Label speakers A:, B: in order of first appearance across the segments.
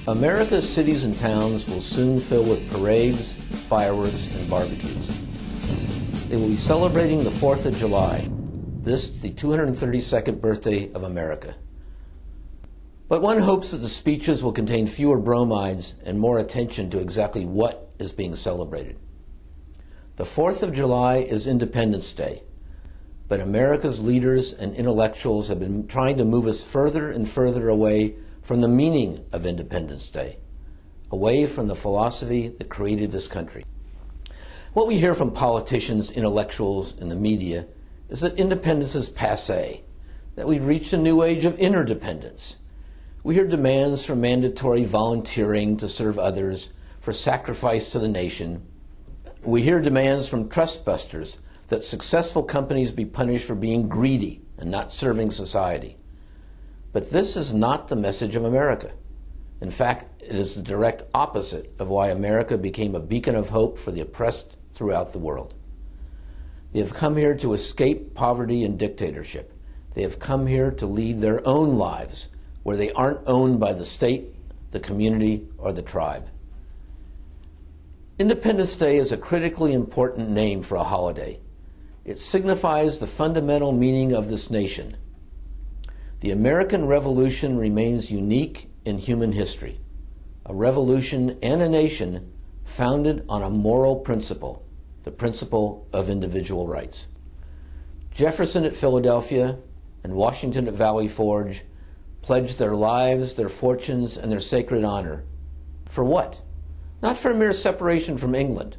A: America's cities and towns will soon fill with parades, fireworks, and barbecues. They will be celebrating the 4th of July, this the 232nd birthday of America. But one hopes that the speeches will contain fewer bromides and more attention to exactly what is being celebrated. The 4th of July is Independence Day, but America's leaders and intellectuals have been trying to move us further and further away from the meaning of Independence Day, away from the philosophy that created this country. What we hear from politicians, intellectuals, and the media is that independence is passé, that we've reached a new age of interdependence. We hear demands for mandatory volunteering to serve others, for sacrifice to the nation. We hear demands from trust busters that successful companies be punished for being greedy and not serving society. But this is not the message of America. In fact, it is the direct opposite of why America became a beacon of hope for the oppressed throughout the world. They have come here to escape poverty and dictatorship. They have come here to lead their own lives where they aren't owned by the state, the community, or the tribe. Independence Day is a critically important name for a holiday. It signifies the fundamental meaning of this nation. The American Revolution remains unique in human history, a revolution and a nation founded on a moral principle, the principle of individual rights. Jefferson at Philadelphia and Washington at Valley Forge pledged their lives, their fortunes, and their sacred honor. For what? Not for a mere separation from England,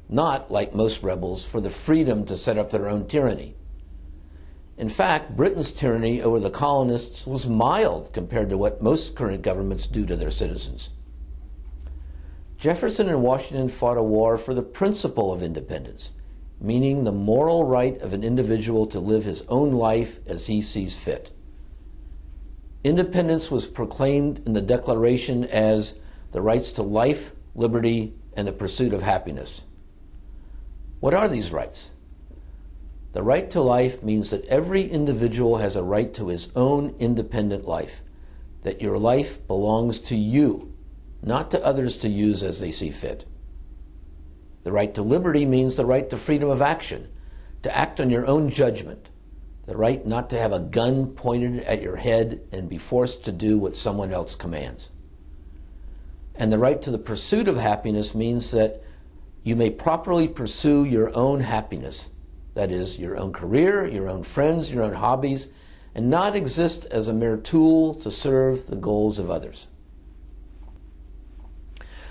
A: not, like most rebels, for the freedom to set up their own tyranny. In fact, Britain's tyranny over the colonists was mild compared to what most current governments do to their citizens. Jefferson and Washington fought a war for the principle of independence, meaning the moral right of an individual to live his own life as he sees fit. Independence was proclaimed in the Declaration as the rights to life, liberty, and the pursuit of happiness. What are these rights? The right to life means that every individual has a right to his own independent life, that your life belongs to you, not to others to use as they see fit. The right to liberty means the right to freedom of action, to act on your own judgment, the right not to have a gun pointed at your head and be forced to do what someone else commands. And the right to the pursuit of happiness means that you may properly pursue your own happiness, that is, your own career, your own friends, your own hobbies, and not exist as a mere tool to serve the goals of others.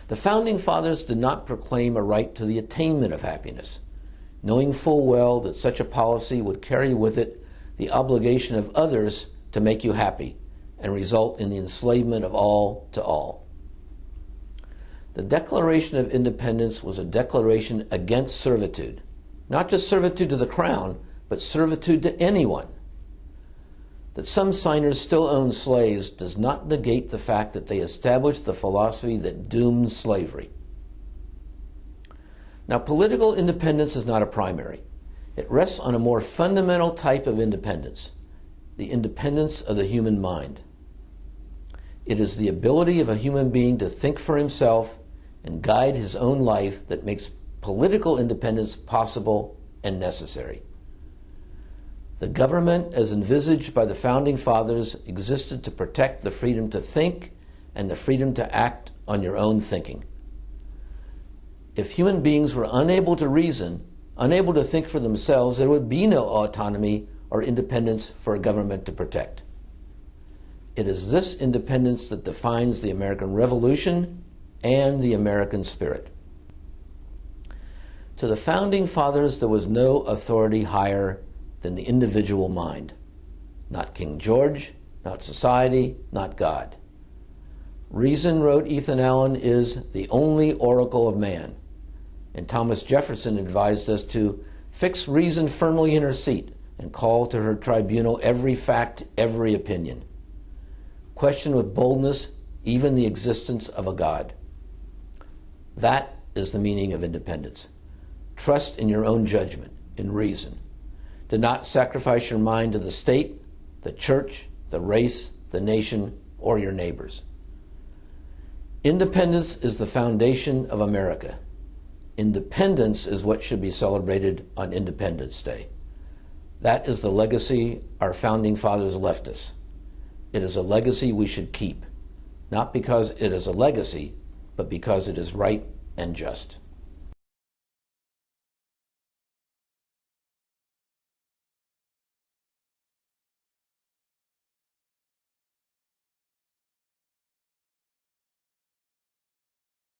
A: The Founding Fathers did not proclaim a right to the attainment of happiness, knowing full well that such a policy would carry with it the obligation of others to make you happy and result in the enslavement of all to all. The Declaration of Independence was a declaration against servitude, not just servitude to the crown, but servitude to anyone. That some signers still own slaves does not negate the fact that they established the philosophy that doomed slavery. Now, political independence is not a primary. It rests on a more fundamental type of independence, the independence of the human mind. It is the ability of a human being to think for himself and guide his own life that makes political independence possible and necessary. The government, as envisaged by the Founding Fathers, existed to protect the freedom to think and the freedom to act on your own thinking. If human beings were unable to reason, unable to think for themselves, there would be no autonomy or independence for a government to protect. It is this independence that defines the American Revolution and the American spirit. To the Founding Fathers, there was no authority higher than the individual mind. Not King George, not society, not God. Reason, wrote Ethan Allen, is the only oracle of man. And Thomas Jefferson advised us to fix reason firmly in her seat and call to her tribunal every fact, every opinion. Question with boldness even the existence of a God. That is the meaning of independence. Trust in your own judgment, in reason. Do not sacrifice your mind to the state, the church, the race, the nation, or your neighbors. Independence is the foundation of America. Independence is what should be celebrated on Independence Day. That is the legacy our founding fathers left us. It is a legacy we should keep, not because it is a legacy, but because it is right and just.